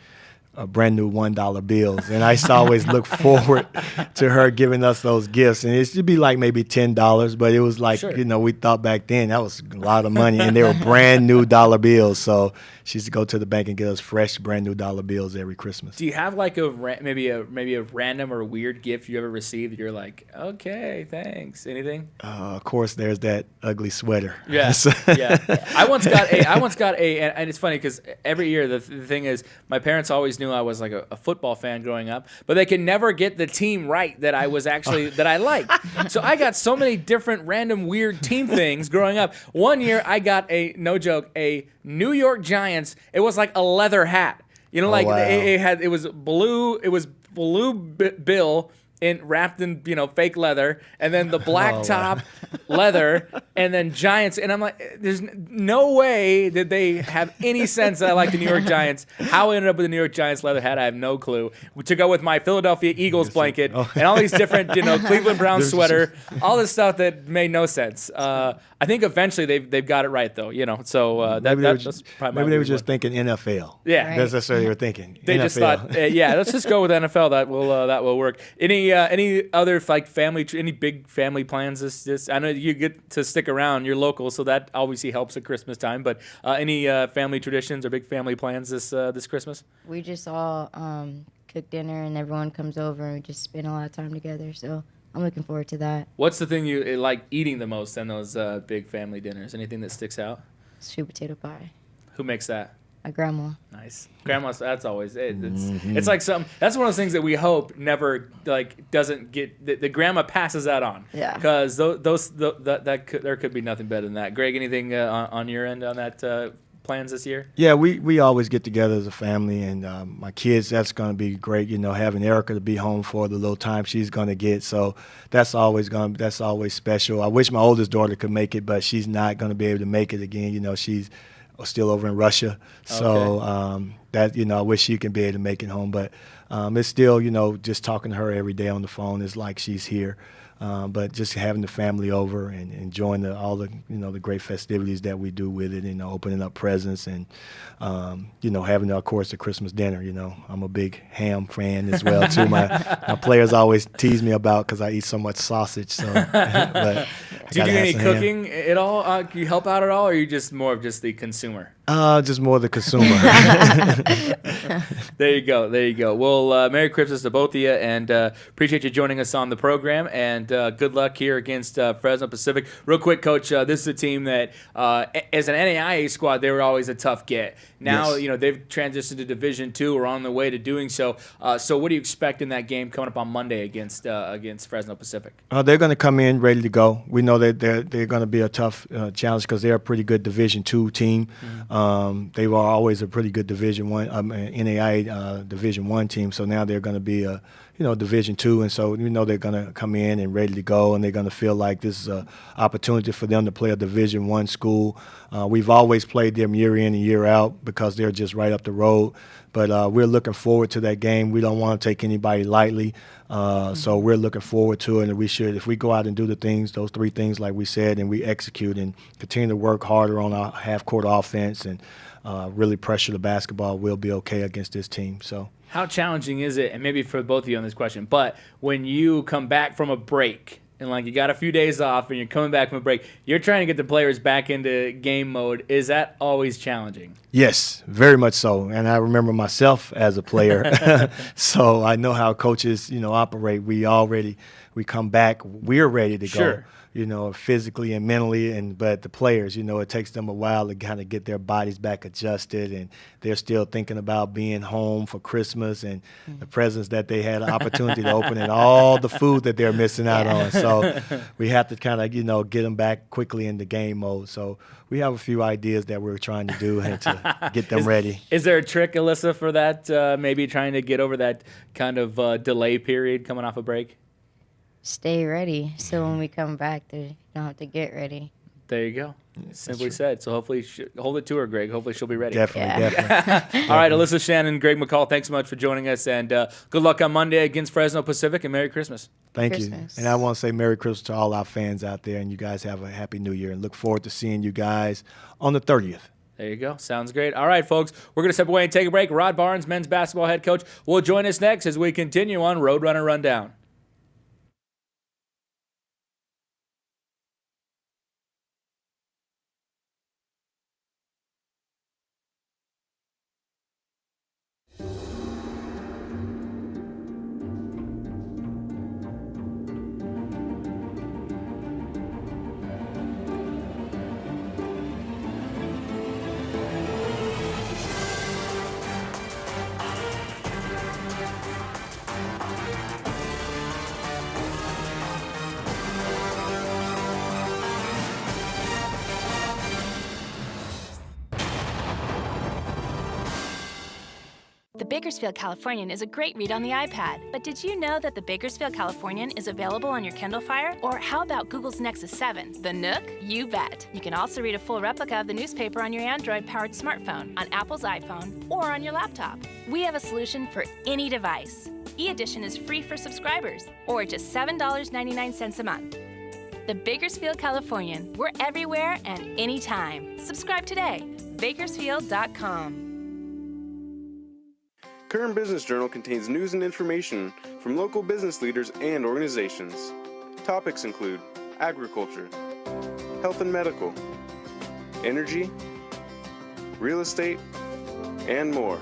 brand new $1 bills, and I used to always look forward to her giving us those gifts. And it should be like maybe $10, but it was like sure. We thought back then that was a lot of money, and they were brand new dollar bills. So she used to go to the bank and get us fresh, brand new dollar bills every Christmas. Do you have like maybe a random or weird gift you ever received that you're like, okay, thanks? Anything? Of course, there's that ugly sweater. Yes, yeah. I once got a, and it's funny because every year the thing is, my parents always knew I was like a football fan growing up, but they could never get the team right that I was actually that I liked. So I got so many different random weird team things growing up. One year I got a New York Giants. It was like a leather hat. Wow. It was blue bill wrapped in fake leather, and then the black top leather, and then Giants. And I'm like, there's no way that they have any sense that I like the New York Giants. How I ended up with the New York Giants leather hat, I have no clue. To go with my Philadelphia Eagles blanket and all these different Cleveland Browns sweater, all this stuff that made no sense. I think eventually they've got it right though. So that's probably maybe they were just thinking NFL. Yeah, right. That's what they were thinking. They NFL. just thought, let's just go with NFL. That will work. Any other any big family plans? This I know you get to stick around. You're local, so that obviously helps at Christmas time. But any family traditions or big family plans this Christmas? We just all cook dinner and everyone comes over and we just spend a lot of time together. So I'm looking forward to that. What's the thing you like eating the most in those big family dinners? Anything that sticks out? Sweet potato pie. Who makes that? My grandma. Nice. Grandma's, that's always it. It's like that's one of those things that we hope never doesn't get the grandma passes that on. Yeah. Because there could be nothing better than that. Greg, anything on your end on that plans this year? Yeah, we always get together as a family, and my kids, that's going to be great. Having Erica to be home for the little time she's going to get, so that's always special. I wish my oldest daughter could make it, but she's not going to be able to make it again. She's still over in Russia, so I wish she can be able to make it home, but it's still just talking to her every day on the phone is like she's here. But just having the family over and enjoying all the the great festivities that we do with it, opening up presents and having, of course, the Christmas dinner. I'm a big ham fan as well too. My players always tease me about because I eat so much sausage. So, but do you do any cooking at all? Can you help out at all, or are you just more of just the consumer? Just more the consumer. There you go. Well, Merry Christmas to both of you, and appreciate you joining us on the program, and good luck here against Fresno Pacific. Real quick, Coach, this is a team that, as an NAIA squad, they were always a tough get. Now, yes. They've transitioned to Division II or on the way to doing so. So what do you expect in that game coming up on Monday against Fresno Pacific? They're going to come in ready to go. We know that they're going to be a tough challenge because they're a pretty good Division II team. Mm-hmm. They were always a pretty good Division I, NAIA Division I team. So now they're going to be a Division II, and so they're going to come in and ready to go, and they're going to feel like this is an opportunity for them to play a Division I school. We've always played them year in and year out because they're just right up the road. But we're looking forward to that game. We don't want to take anybody lightly, so we're looking forward to it. And we should, if we go out and do those three things like we said, and we execute and continue to work harder on our half-court offense and really pressure the basketball, we'll be okay against this team. So. How challenging is it, and maybe for both of you on this question, but when you come back from a break and you got a few days off and you're coming back from a break, you're trying to get the players back into game mode. Is that always challenging? Yes, very much so. And I remember myself as a player, so I know how coaches, operate. We come back, we're ready to Sure. go. Physically and mentally, but the players, it takes them a while to kind of get their bodies back adjusted, and they're still thinking about being home for Christmas and the presents that they had an opportunity to open and all the food that they're missing out on. So we have to kind of, get them back quickly into game mode. So we have a few ideas that we're trying to do and to get them ready. Is there a trick, Alyssa, for that, maybe trying to get over that kind of delay period coming off a break? Stay ready, so when we come back, they don't have to get ready. There you go. Simply said. So hopefully, hold it to her, Greg. Hopefully she'll be ready. Definitely. All right, Alyssa Shannon, Greg McCall, thanks so much for joining us, and good luck on Monday against Fresno Pacific, and Merry Christmas. Thank you. And I want to say Merry Christmas to all our fans out there, and you guys have a Happy New Year, and look forward to seeing you guys on the 30th. There you go. Sounds great. All right, folks, we're going to step away and take a break. Rod Barnes, men's basketball head coach, will join us next as we continue on Roadrunner Rundown. The Bakersfield Californian is a great read on the iPad, but did you know that the Bakersfield Californian is available on your Kindle Fire? Or how about Google's Nexus 7, the Nook? You bet. You can also read a full replica of the newspaper on your Android-powered smartphone, on Apple's iPhone, or on your laptop. We have a solution for any device. E-Edition is free for subscribers, or just $7.99 a month. The Bakersfield Californian. We're everywhere and anytime. Subscribe today. Bakersfield.com. Current Business Journal contains news and information from local business leaders and organizations. Topics include agriculture, health and medical, energy, real estate, and more.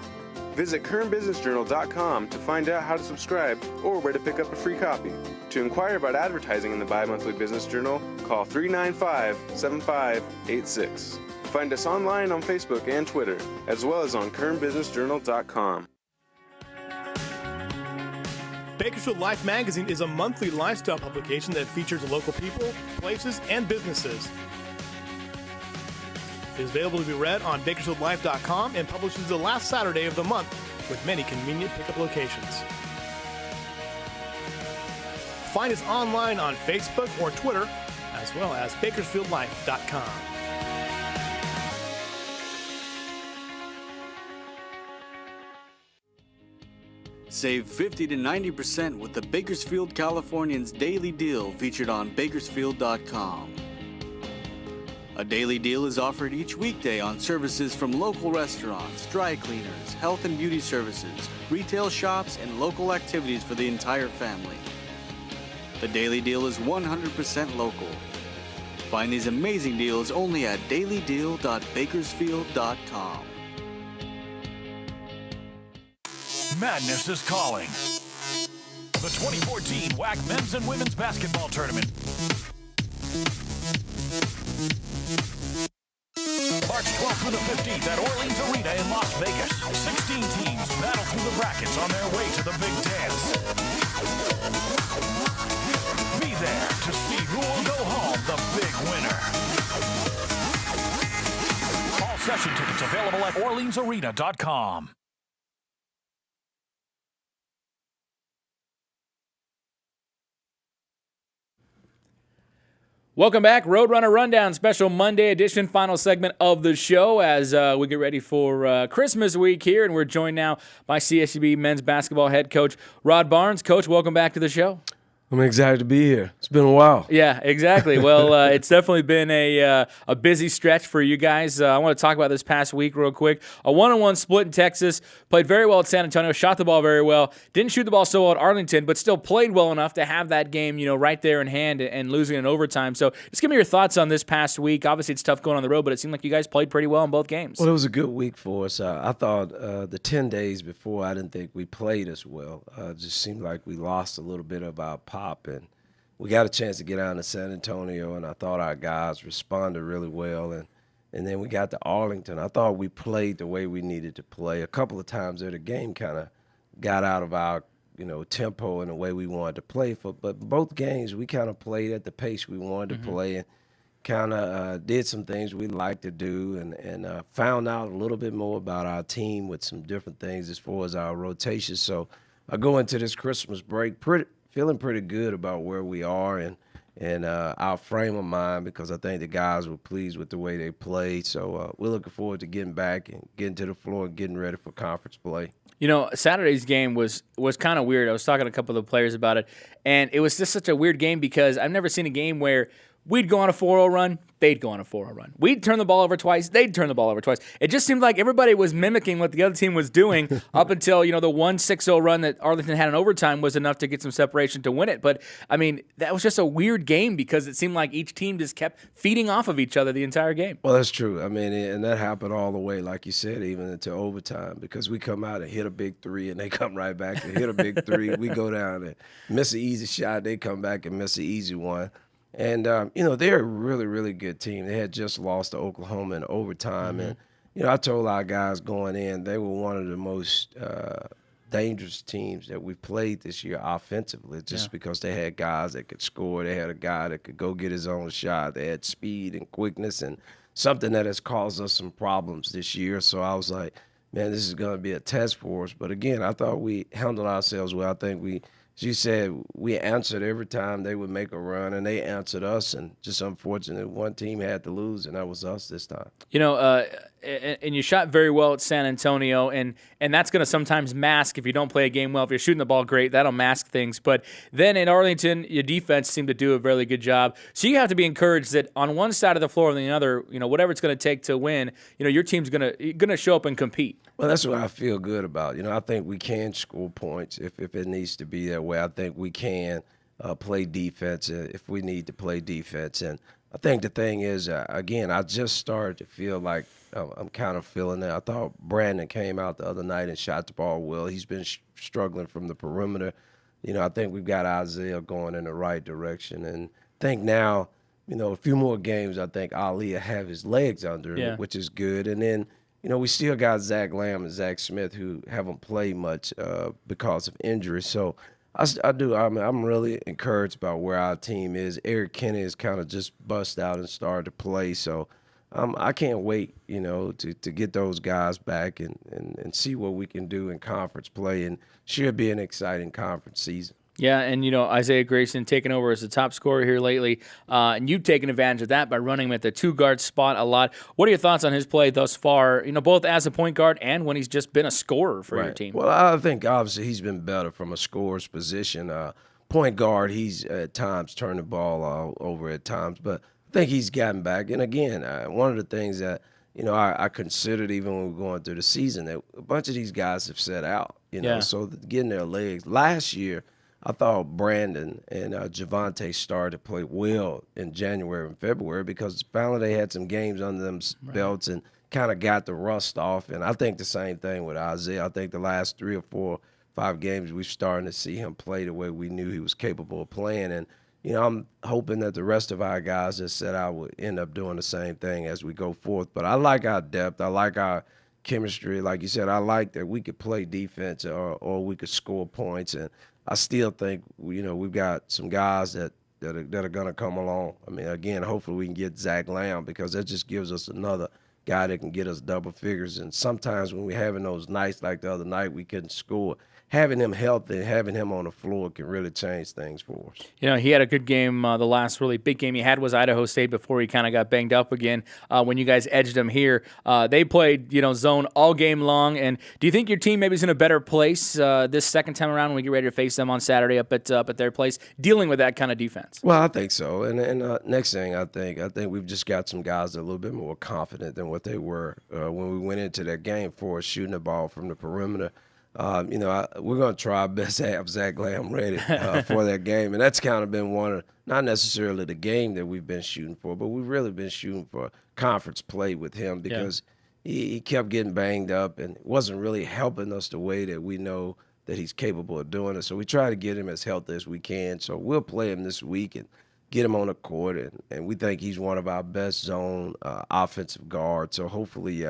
Visit currentbusinessjournal.com to find out how to subscribe or where to pick up a free copy. To inquire about advertising in the bi-monthly Business Journal, call 395-7586. Find us online on Facebook and Twitter, as well as on currentbusinessjournal.com. Bakersfield Life magazine is a monthly lifestyle publication that features local people, places, and businesses. It is available to be read on bakersfieldlife.com and publishes the last Saturday of the month with many convenient pickup locations. Find us online on Facebook or Twitter, as well as bakersfieldlife.com. Save 50 to 90% with the Bakersfield Californians Daily Deal featured on Bakersfield.com. A daily deal is offered each weekday on services from local restaurants, dry cleaners, health and beauty services, retail shops, and local activities for the entire family. The daily deal is 100% local. Find these amazing deals only at dailydeal.bakersfield.com. Madness is calling. The 2014 WAC Men's and Women's Basketball Tournament. March 12th through the 15th at Orleans Arena in Las Vegas. 16 teams battle through the brackets on their way to the Big Dance. Be there to see who will go home the big winner. All session tickets available at orleansarena.com. Welcome back, Roadrunner Rundown, special Monday edition, final segment of the show as we get ready for Christmas week here, and we're joined now by CSUB men's basketball head coach Rod Barnes. Coach, welcome back to the show. I'm excited to be here. It's been a while. Yeah, exactly. Well, it's definitely been a busy stretch for you guys. I want to talk about this past week real quick. A 1-on-1 split in Texas. Played very well at San Antonio. Shot the ball very well. Didn't shoot the ball so well at Arlington, but still played well enough to have that game, right there in hand and losing in overtime. So just give me your thoughts on this past week. Obviously, it's tough going on the road, but it seemed like you guys played pretty well in both games. Well, it was a good week for us. I thought the 10 days before, I didn't think we played as well. It just seemed like we lost a little bit of our pop, and we got a chance to get down to San Antonio, and I thought our guys responded really well. And then we got to Arlington. I thought we played the way we needed to play. A couple of times there, the game kind of got out of our, tempo and the way we wanted to play. But both games, we kind of played at the pace we wanted to play and kind of did some things we like to do and found out a little bit more about our team with some different things as far as our rotations. So I go into this Christmas break feeling pretty good about where we are and our frame of mind, because I think the guys were pleased with the way they played. So we're looking forward to getting back and getting to the floor and getting ready for conference play. Saturday's game was kind of weird. I was talking to a couple of the players about it, and it was just such a weird game because I've never seen a game where we'd go on a 4-0 run, they'd go on a 4-0 run. We'd turn the ball over twice, they'd turn the ball over twice. It just seemed like everybody was mimicking what the other team was doing up until, the 1-6-0 run that Arlington had in overtime was enough to get some separation to win it. But, that was just a weird game because it seemed like each team just kept feeding off of each other the entire game. Well, that's true. And that happened all the way, like you said, even into overtime, because we come out and hit a big three, and they come right back and hit a big three. We go down and miss an easy shot. They come back and miss an easy one. And, they're a really, really good team. They had just lost to Oklahoma in overtime. And, I told our guys going in, they were one of the most dangerous teams that we've played this year offensively, just because they had guys that could score. They had a guy that could go get his own shot. They had speed and quickness, and something that has caused us some problems this year. So I was like, man, this is going to be a test for us. But, again, I thought we handled ourselves well. I think we – as you said, we answered every time they would make a run, and they answered us. And just unfortunate, one team had to lose, and that was us this time. And you shot very well at San Antonio, and that's going to sometimes mask if you don't play a game well. If you're shooting the ball great, that'll mask things. But then in Arlington, your defense seemed to do a really good job. So you have to be encouraged that on one side of the floor and the other, whatever it's going to take to win, your team's going to show up and compete. Well, that's what I feel good about. I think we can score points if it needs to be that way. I think we can play defense if we need to play defense. And I think the thing is, again, I just started to feel like I'm kind of feeling that. I thought Brandon came out the other night and shot the ball well. He's been struggling from the perimeter. I think we've got Isaiah going in the right direction. And I think now, a few more games, I think Ali will have his legs under him, which is good. And then, we still got Zach Lamb and Zach Smith who haven't played much because of injury. So I do. I'm really encouraged about where our team is. Eric Kenny has kind of just bust out and started to play. So I can't wait, to get those guys back and see what we can do in conference play. And should be an exciting conference season. Yeah, and Isaiah Grayson taking over as the top scorer here lately, and you've taken advantage of that by running him at the 2-guard spot a lot. What are your thoughts on his play thus far? Both as a point guard and when he's just been a scorer for your team. Well, I think obviously he's been better from a scorer's position. Point guard, he's at times turned the ball all over at times, but I think he's gotten back. And again, one of the things that I considered even when we were going through the season, that a bunch of these guys have set out. So getting their legs last year. I thought Brandon and Javante started to play well in January and February because finally they had some games under them belts and kind of got the rust off. And I think the same thing with Isaiah. I think the last 3 or 4, 5 games we're starting to see him play the way we knew he was capable of playing. And, I'm hoping that the rest of our guys that set out would end up doing the same thing as we go forth. But I like our depth. I like our chemistry. Like you said, I like that we could play defense or we could score points. And I still think, we've got some guys that are going to come along. I mean, again, hopefully we can get Zach Lamb because that just gives us another guy that can get us double figures. And sometimes when we're having those nights like the other night, we couldn't score. Having him healthy and having him on the floor can really change things for us. He had a good game. The last really big game he had was Idaho State before he kind of got banged up again. When you guys edged him here, they played zone all game long. And do you think your team maybe is in a better place this second time around when we get ready to face them on Saturday up at their place, dealing with that kind of defense? Well, I think so. And next thing I think we've just got some guys that are a little bit more confident than what they were when we went into that game for shooting the ball from the perimeter. We're going to try our best to have Zach Lamb ready for that game. And that's kind of been one of, not necessarily the game that we've been shooting for, but we've really been shooting for conference play with him because he kept getting banged up and wasn't really helping us the way that we know that he's capable of doing it. So we try to get him as healthy as we can. So we'll play him this week and get him on the court. And we think he's one of our best zone offensive guards. So hopefully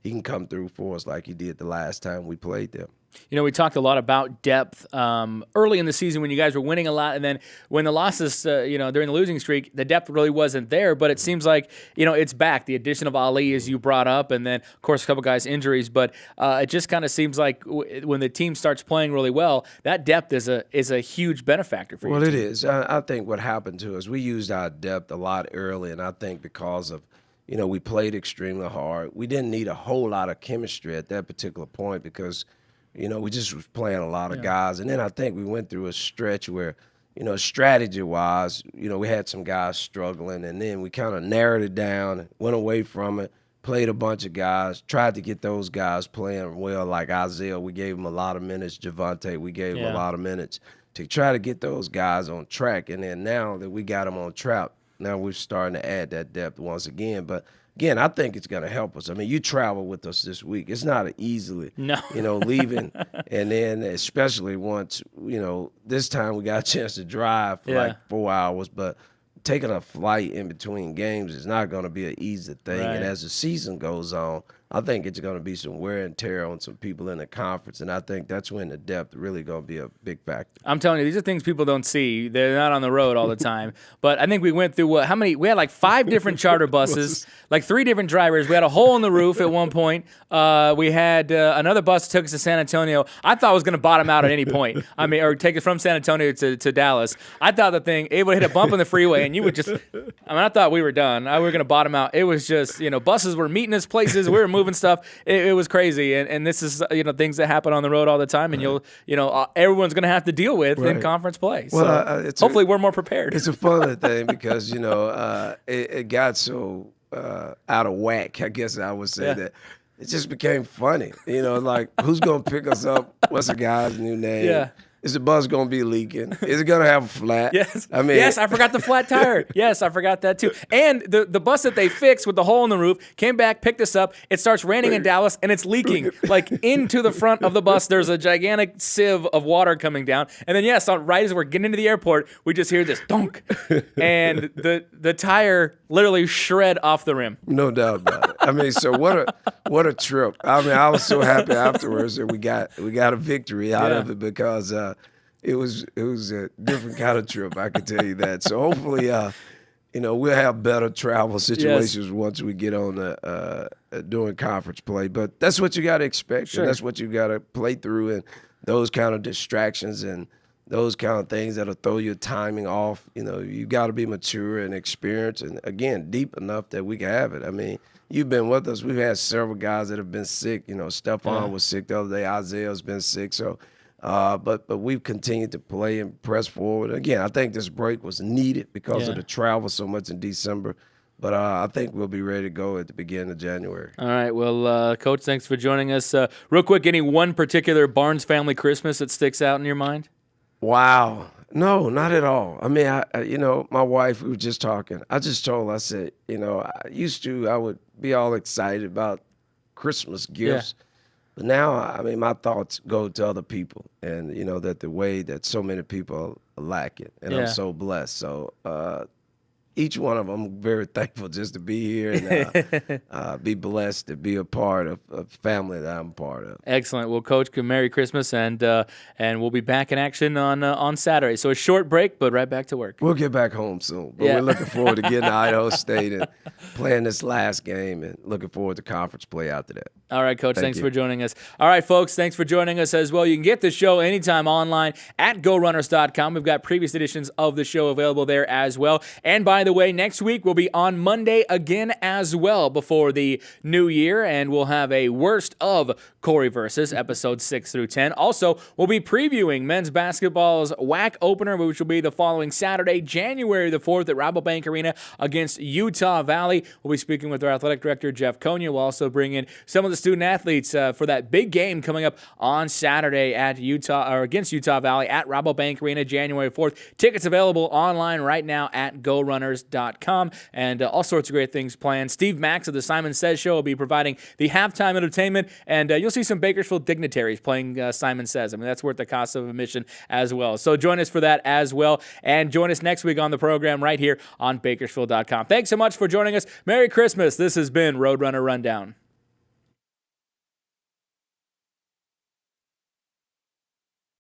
he can come through for us like he did the last time we played them. We talked a lot about depth early in the season when you guys were winning a lot, and then when the losses, during the losing streak, the depth really wasn't there. But it seems like it's back. The addition of Ali, as you brought up, and then of course a couple guys injuries. But it just kind of seems like when the team starts playing really well, that depth is a huge benefactor for you. Well, it is. I think what happened to us, we used our depth a lot early, and I think because of we played extremely hard. We didn't need a whole lot of chemistry at that particular point because we just was playing a lot of guys. And then I think we went through a stretch where, strategy-wise, we had some guys struggling. And then we kind of narrowed it down, went away from it, played a bunch of guys, tried to get those guys playing well like Isaiah. We gave him a lot of minutes. Javante, we gave him a lot of minutes to try to get those guys on track. And then now that we got them on track, now we're starting to add that depth once again. But again, I think it's going to help us. I mean, you travel with us this week. It's not easily, leaving. And then especially once, this time we got a chance to drive for like 4 hours. But taking a flight in between games is not going to be an easy thing. Right. And as the season goes on, I think it's going to be some wear and tear on some people in the conference, and I think that's when the depth really going to be a big factor. I'm telling you, these are things people don't see. They're not on the road all the time. But I think we went through how many? We had like 5 different charter buses, like 3 different drivers. We had a hole in the roof at one point. We had another bus that took us to San Antonio. I thought it was going to bottom out at any point. Or take us from San Antonio to Dallas. I thought the thing, it would hit a bump on the freeway, and you would just, I thought we were done. We were going to bottom out. It was just, buses were meeting us places. We were moving stuff. It was crazy, and this is things that happen on the road all the time, and everyone's going to have to deal with in conference play. Well, so hopefully we're more prepared. It's a funny thing because it got so out of whack. I guess I would say that it just became funny. Like who's going to pick us up? What's the guy's new name? Yeah. Is the bus going to be leaking? Is it going to have a flat? Yes. Yes, I forgot the flat tire. Yes, I forgot that too. And the bus that they fixed with the hole in the roof came back, picked us up. It starts raining in Dallas, and it's leaking. Like into the front of the bus, there's a gigantic sieve of water coming down. And then, right as we're getting into the airport, we just hear this donk. And the tire literally shred off the rim. No doubt about it. So what a trip. I was so happy afterwards that we got a victory out of it because it was a different kind of trip, I can tell you that. So hopefully, we'll have better travel situations once we get on doing conference play. But that's what you got to expect, and that's what you got to play through, and those kind of distractions. And those kind of things that'll throw your timing off. You know, you got to be mature and experienced, and again, deep enough that we can have it. I mean, you've been with us. We've had several guys that have been sick. You know, Stephon was sick the other day. Isaiah's been sick. So, but we've continued to play and press forward. Again, I think this break was needed because of the travel so much in December. But I think we'll be ready to go at the beginning of January. All right. Well, Coach, thanks for joining us. Real quick, any one particular Barnes family Christmas that sticks out in your mind? Wow. No, not at all. I mean, you know, my wife, we were just talking. I just told her, I said, you know, I would be all excited about Christmas gifts. Yeah. But now, I mean, my thoughts go to other people and, you know, that the way that so many people lack it. And I'm so blessed. So, each one of them, I'm very thankful just to be here and be blessed to be a part of a family that I'm a part of. Excellent. Well, Coach, Merry Christmas, and we'll be back in action on Saturday. So a short break, but right back to work. We'll get back home soon. But we're looking forward to getting to Idaho State and playing this last game and looking forward to conference play after that. All right, Coach, thanks for joining us. All right, folks, thanks for joining us as well. You can get the show anytime online at GoRunners.com. We've got previous editions of the show available there as well. And by the way, next week we'll be on Monday again as well before the new year, and we'll have a Worst of Corey Versus, episodes 6 through 10. Also, we'll be previewing men's basketball's WAC opener, which will be the following Saturday, January the 4th at Rabobank Arena against Utah Valley. We'll be speaking with our athletic director, Jeff Konya. We'll also bring in some of the student athletes for that big game coming up on Saturday at against Utah Valley at Rabobank Arena, January 4th. Tickets available online right now at GoRunners.com, and all sorts of great things planned. Steve Max of the Simon Says Show will be providing the halftime entertainment, and you'll see some Bakersfield dignitaries playing Simon Says. I mean, that's worth the cost of admission as well. So join us for that as well, and join us next week on the program right here on Bakersfield.com. Thanks so much for joining us. Merry Christmas. This has been Roadrunner Rundown.